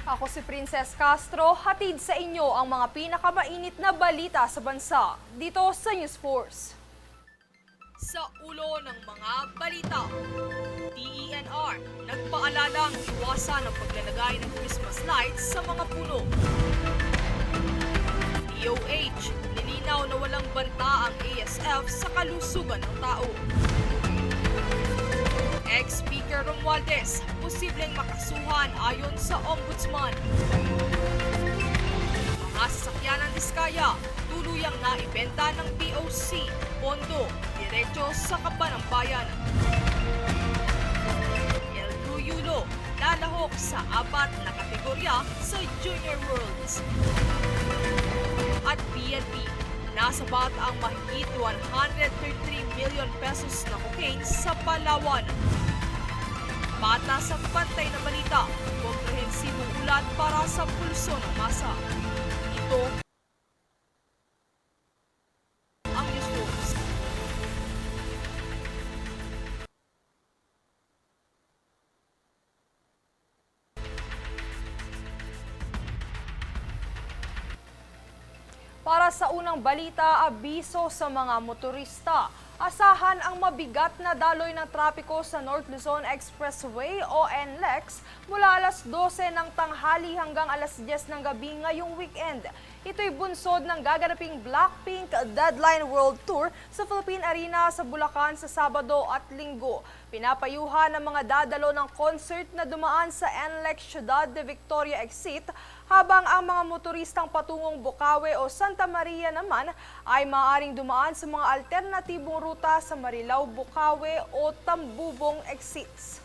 Ako si Princess Castro, hatid sa inyo ang mga pinakamainit na balita sa bansa dito sa News Force. Sa ulo ng mga balita, DENR nagpaalalang iwasan ang paglalagay ng Christmas lights sa mga puno. DOH nilinaw na walang banta ang ASF sa kalusugan ng tao. Ex-Speaker Romualdez, posibleng makasuhan ayon sa Ombudsman. Mga sasakyan ng Diskaya, tuluyang naibenta ng POC, pondo, diretso sa kaban ng bayan. El Truyulo, lalahok sa 4 na kategorya sa Junior Worlds. At PNP, nasabat ang mahigit 133 million pesos na cocaine sa Palawan. Patas at pantay na balita, komprehensibong ulat para sa pulso ng masa. Ito ang News Force. Para sa unang balita, abiso sa mga motorista. Asahan ang mabigat na daloy ng trapiko sa North Luzon Expressway o NLEX mula alas 12 ng tanghali hanggang alas 10 ng gabi ngayong weekend. Ito'y bunsod ng gaganaping Blackpink Deadline World Tour sa Philippine Arena sa Bulacan sa Sabado at Linggo. Pinapayuhan ng mga dadalo ng concert na dumaan sa NLEX Ciudad de Victoria Exit, habang ang mga motoristang patungong Bocaue o Santa Maria naman ay maaaring dumaan sa mga alternatibong ruta sa Marilao, Bocaue o Tambubong exits.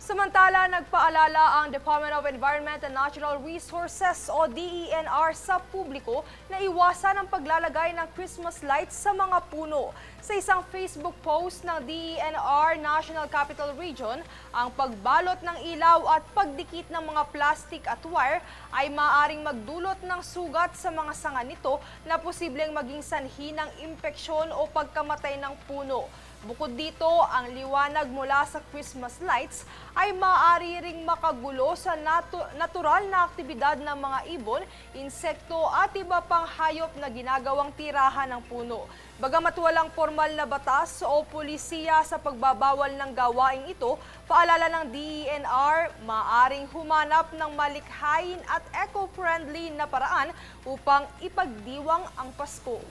Samantala, nagpaalala ang Department of Environment and Natural Resources o DENR sa publiko na iwasan ang paglalagay ng Christmas lights sa mga puno. Sa isang Facebook post ng DENR National Capital Region, ang pagbalot ng ilaw at pagdikit ng mga plastic at wire ay maaaring magdulot ng sugat sa mga sanga nito na posibleng maging sanhi ng impeksyon o pagkamatay ng puno. Bukod dito, ang liwanag mula sa Christmas lights ay maaari ring makagulo sa natural na aktibidad ng mga ibon, insekto at iba pang hayop na ginagawang tirahan ng puno. Bagamat walang formal na batas o pulisiya sa pagbabawal ng gawaing ito, paalala ng DENR, maaaring humanap ng malikhain at eco-friendly na paraan upang ipagdiwang ang Pasko.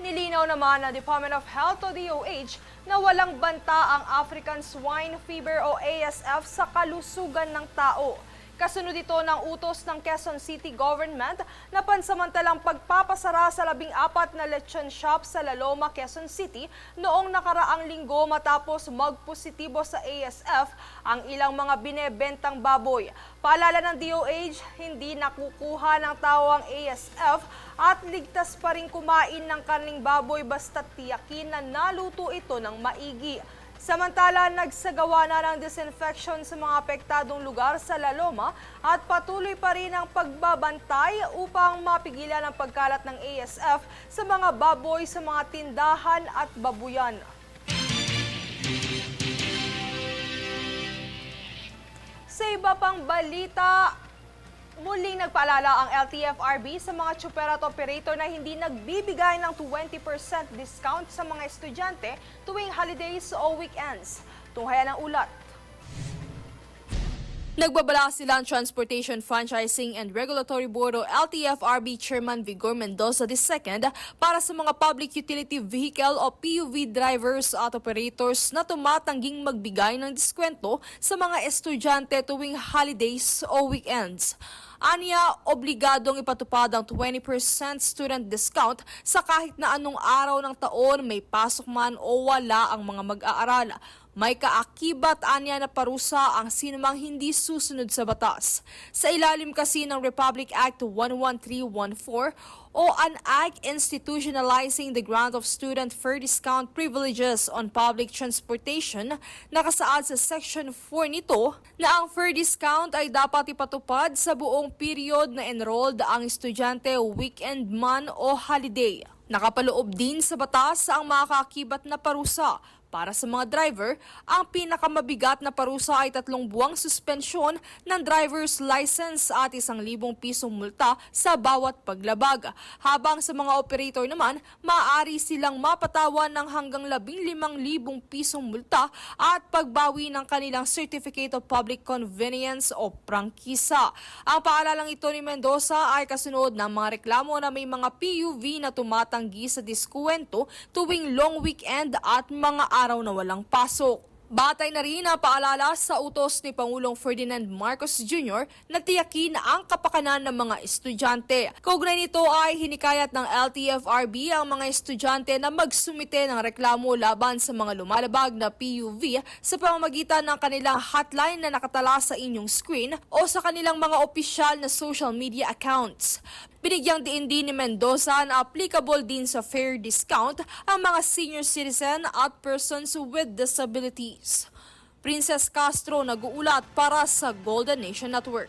Nilinaw naman ng Department of Health o DOH na walang banta ang African Swine Fever o ASF sa kalusugan ng tao. Kasunod ito ng utos ng Quezon City Government na pansamantalang pagpapasara sa 14 na lechon shop sa La Loma, Quezon City noong nakaraang linggo matapos magpositibo sa ASF ang ilang mga binebentang baboy. Paalala ng DOH, hindi nakukuha ng tao ang ASF at ligtas pa rin kumain ng karning baboy basta tiyakin na naluto ito ng maigi. Samantala, nagsagawa na ng disinfection sa mga apektadong lugar sa La Loma at patuloy pa rin ang pagbabantay upang mapigilan ang pagkalat ng ASF sa mga baboy sa mga tindahan at babuyan. Sa iba pang balita, muling nagpaalala ang LTFRB sa mga tsuper at operator na hindi nagbibigay ng 20% discount sa mga estudyante tuwing holidays o weekends. Tunghayan ang ulat. Nagbabala sila ang Transportation Franchising and Regulatory Board o LTFRB Chairman Vigor Mendoza II para sa mga Public Utility Vehicle o PUV drivers at operators na tumatangging magbigay ng diskwento sa mga estudyante tuwing holidays o weekends. Aniya, obligadong ipatupad ang 20% student discount sa kahit na anong araw ng taon, may pasok man o wala ang mga mag-aaral. May kaakibat anya na parusa ang sinumang hindi susunod sa batas. Sa ilalim kasi ng Republic Act 11314 o an act institutionalizing the grant of student fare discount privileges on public transportation, nakasaad sa Section 4 nito na ang fare discount ay dapat ipatupad sa buong period na enrolled ang estudyante weekend man o holiday. Nakapaloob din sa batas ang makakakibat na parusa. Para sa mga driver, ang pinakamabigat na parusa ay 3 buwang suspensyon ng driver's license at 1,000 pisong multa sa bawat paglabag. Habang sa mga operator naman, maaari silang mapatawan ng hanggang 15,000 pisong multa at pagbawi ng kanilang Certificate of Public Convenience o prangkisa. Ang paalalang ito ni Mendoza ay kasunod ng mga reklamo na may mga PUV na tumatanggi sa diskwento tuwing long weekend at mga araw na walang pasok. Batay na rin ang paalala sa utos ni Pangulong Ferdinand Marcos Jr. na tiyakin ang kapakanan ng mga estudyante. Kaugnay nito ay hinikayat ng LTFRB ang mga estudyante na magsumite ng reklamo laban sa mga lumalabag na PUV sa pamamagitan ng kanilang hotline na nakatala sa inyong screen o sa kanilang mga opisyal na social media accounts. Binigyang diin din ni Mendoza na applicable din sa fair discount ang mga senior citizen at persons with disabilities. Princess Castro nag-uulat para sa Golden Nation Network.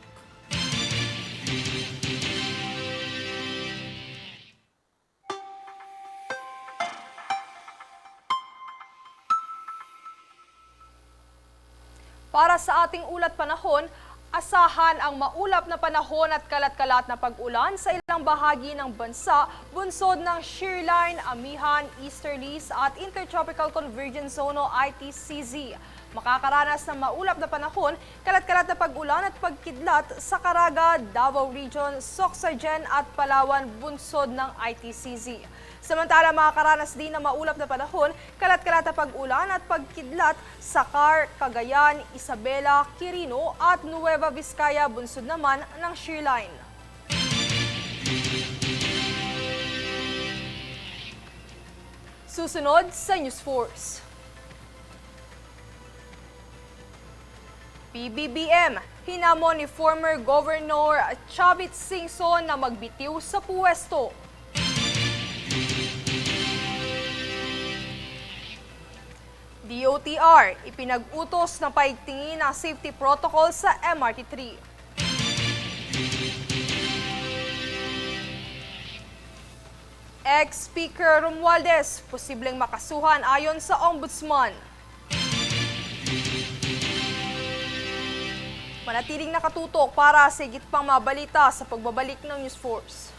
Para sa ating ulat panahon, asahan ang maulap na panahon at kalat-kalat na pag-ulan sa ilang bahagi ng bansa, bunsod ng Shearline, Amihan, Easterlies at Intertropical Convergence Zone o ITCZ. Makakaranas ng maulap na panahon, kalat-kalat na pag-ulan at pagkidlat sa Caraga, Davao Region, Sorsogon at Palawan, bunsod ng ITCZ. Samantala, makakaranas din ng maulap na panahon, kalat-kalat na pag-ulan at pagkidlat sa Car, Cagayan, Isabela, Quirino at Nueva Vizcaya, bunsod naman ng Shearline. Susunod sa News Force. PBBM, hinamon ni former Governor Chavit Singson na magbitiw sa puwesto. DOTR, ipinag-utos na paigtingin ang safety protocol sa MRT3. Ex-Speaker Romualdez, posibleng makasuhan ayon sa Ombudsman. Manatiling nakatutok para sa higit pang mabalita sa pagbabalik ng News Force.